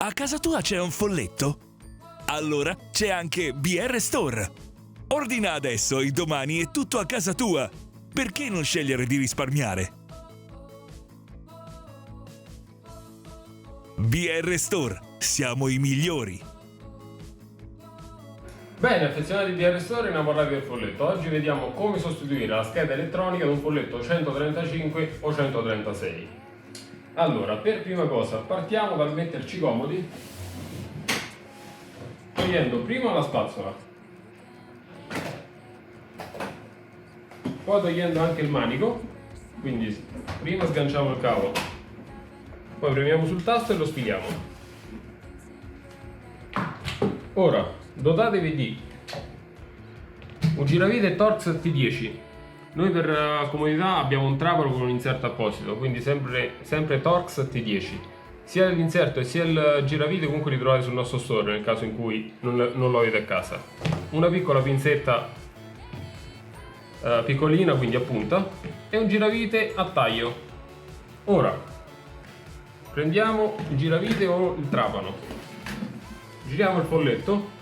A casa tua c'è un folletto? Allora c'è anche BR Store. Ordina adesso e domani è tutto a casa tua. Perché non scegliere di risparmiare? BR Store, siamo i migliori. Bene, affezionati di BR Store, innamorati del folletto. Oggi vediamo come sostituire la scheda elettronica ad un folletto 135 o 136. Allora, per prima cosa partiamo dal metterci comodi, togliendo prima la spazzola, poi togliendo anche il manico. Quindi prima sganciamo il cavo, poi premiamo sul tasto e lo sfiliamo. Ora dotatevi di un giravite Torx T10. Noi per comodità abbiamo un trapano con un inserto apposito, quindi sempre Torx T10. Sia l'inserto e sia il giravite comunque li trovate sul nostro store nel caso in cui non lo avete a casa. Una piccola pinzetta piccolina, quindi a punta, e un giravite a taglio. Ora prendiamo il giravite o il trapano, giriamo il folletto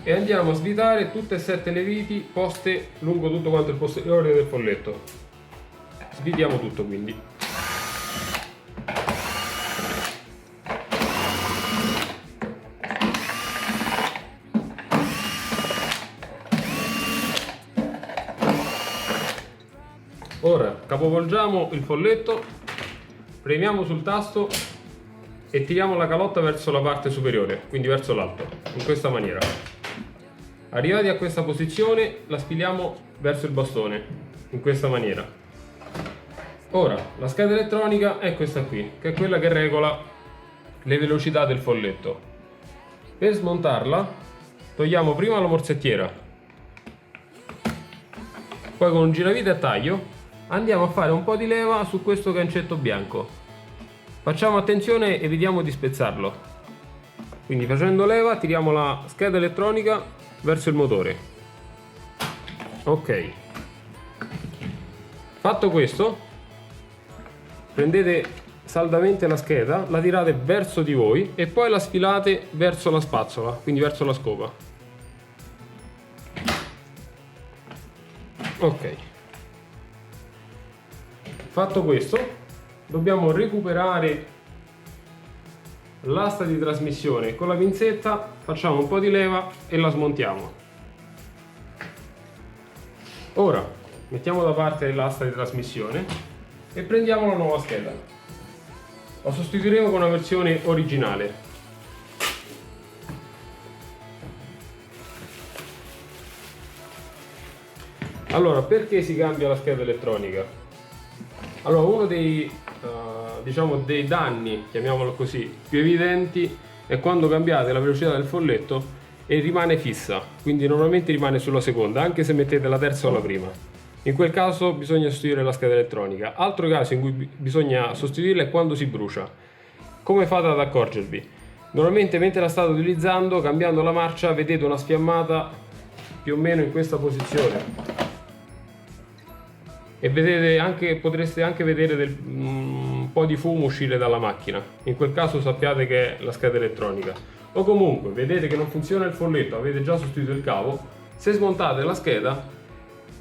e andiamo a svitare tutte e 7 le viti poste lungo tutto quanto il posteriore del folletto. Svitiamo tutto quindi. Ora capovolgiamo il folletto, premiamo sul tasto e tiriamo la calotta verso la parte superiore, quindi verso l'alto, in questa maniera. Arrivati a questa posizione la sfiliamo verso il bastone, in questa maniera. Ora, la scheda elettronica è questa qui, che è quella che regola le velocità del folletto. Per smontarla, togliamo prima la morsettiera, poi con un giravite a taglio andiamo a fare un po' di leva su questo gancetto bianco. Facciamo attenzione, evitiamo di spezzarlo. Quindi facendo leva tiriamo la scheda elettronica verso il motore. Ok, fatto questo, prendete saldamente la scheda, la tirate verso di voi e poi la sfilate verso la spazzola, quindi verso la scopa. Ok, fatto questo, dobbiamo recuperare l'asta di trasmissione. Con la pinzetta facciamo un po' di leva e la smontiamo. Ora mettiamo da parte l'asta di trasmissione e prendiamo la nuova scheda. La sostituiremo con una versione originale. Allora, perché si cambia la scheda elettronica? Allora, uno dei danni, chiamiamolo così, più evidenti è quando cambiate la velocità del folletto e rimane fissa, quindi normalmente rimane sulla seconda, anche se mettete la terza o la prima. In quel caso bisogna sostituire la scheda elettronica. Altro caso in cui bisogna sostituirla è quando si brucia. Come fate ad accorgervi? Normalmente mentre la state utilizzando, cambiando la marcia, vedete una sfiammata più o meno in questa posizione. E vedete anche, potreste anche vedere un po' di fumo uscire dalla macchina. In quel caso sappiate che è la scheda elettronica. O comunque vedete che non funziona il folletto, avete già sostituito il cavo. Se smontate la scheda,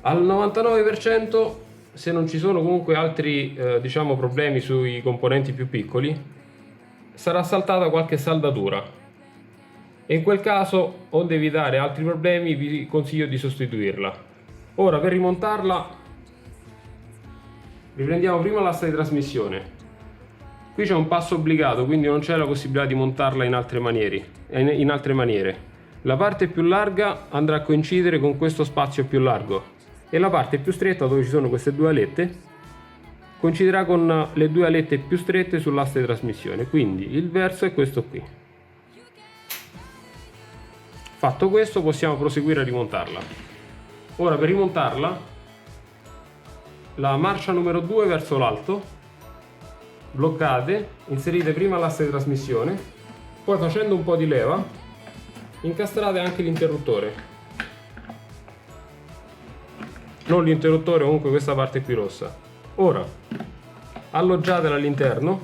al 99%, se non ci sono comunque altri problemi sui componenti più piccoli, sarà saltata qualche saldatura. E in quel caso, onde evitare altri problemi, vi consiglio di sostituirla. Ora, per rimontarla, riprendiamo prima l'asta di trasmissione. Qui c'è un passo obbligato, quindi non c'è la possibilità di montarla in altre maniere. La parte più larga andrà a coincidere con questo spazio più largo e la parte più stretta, dove ci sono queste due alette, coinciderà con le due alette più strette sull'asta di trasmissione. Quindi il verso è questo qui. Fatto questo, possiamo proseguire a rimontarla. Ora, per rimontarla, la marcia numero 2 verso l'alto, bloccate, inserite prima l'asta di trasmissione, poi facendo un po' di leva incastrate anche l'interruttore, non l'interruttore, comunque questa parte qui rossa. Ora alloggiatela all'interno,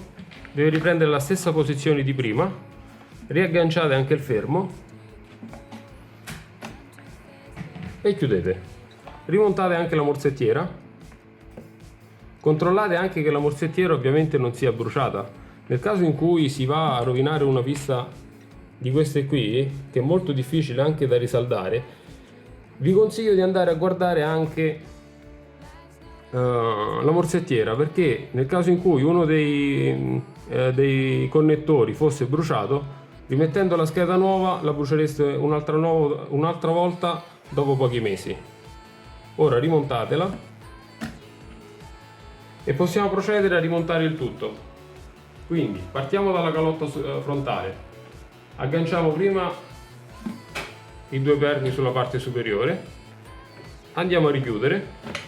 deve riprendere la stessa posizione di prima riagganciate anche il fermo e chiudete. Rimontate anche la morsettiera, controllate anche che la morsettiera ovviamente non sia bruciata. Nel caso in cui si va a rovinare una pista di queste qui, che è molto difficile anche da risaldare, vi consiglio di andare a guardare anche la morsettiera, perché nel caso in cui uno dei connettori fosse bruciato, rimettendo la scheda nuova la brucereste un'altra volta dopo pochi mesi. Ora rimontatela e possiamo procedere a rimontare il tutto. Quindi partiamo dalla calotta frontale, agganciamo prima i due perni sulla parte superiore, andiamo a richiudere.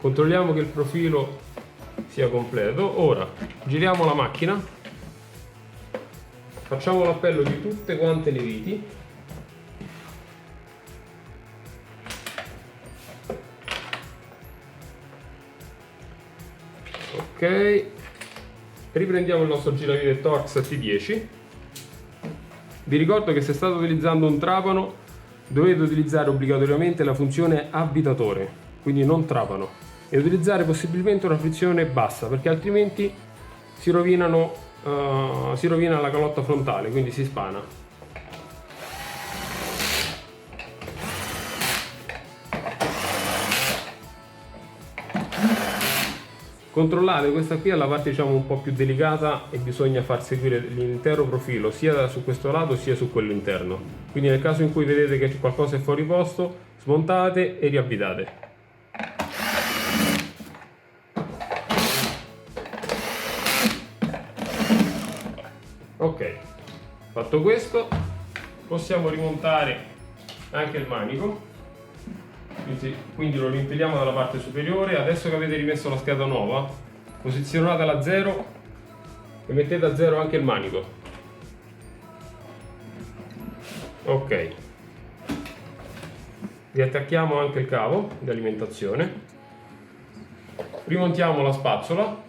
Controlliamo che il profilo sia completo. Ora giriamo la macchina, facciamo l'appello di tutte quante le viti, ok, riprendiamo il nostro giravite Torx T10. Vi ricordo che se state utilizzando un trapano dovete utilizzare obbligatoriamente la funzione abitatore, quindi non trapano, e utilizzare possibilmente una frizione bassa, perché altrimenti si rovina la calotta frontale, quindi si spana. Controllate, questa qui è la parte diciamo un po' più delicata e bisogna far seguire l'intero profilo sia su questo lato sia su quello interno. Quindi nel caso in cui vedete che qualcosa è fuori posto, smontate e riavvitate. Ok, fatto questo possiamo rimontare anche il manico, quindi lo rimpeliamo dalla parte superiore. Adesso che avete rimesso la scheda nuova, posizionatela a 0 e mettete a 0 anche il manico. Ok, riattacchiamo anche il cavo di alimentazione, rimontiamo la spazzola.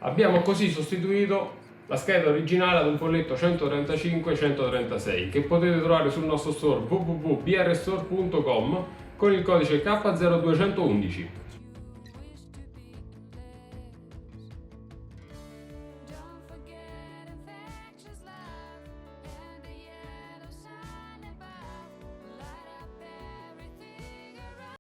Abbiamo così sostituito la scheda originale ad un folletto 135-136 che potete trovare sul nostro store www.brstore.com con il codice K0211.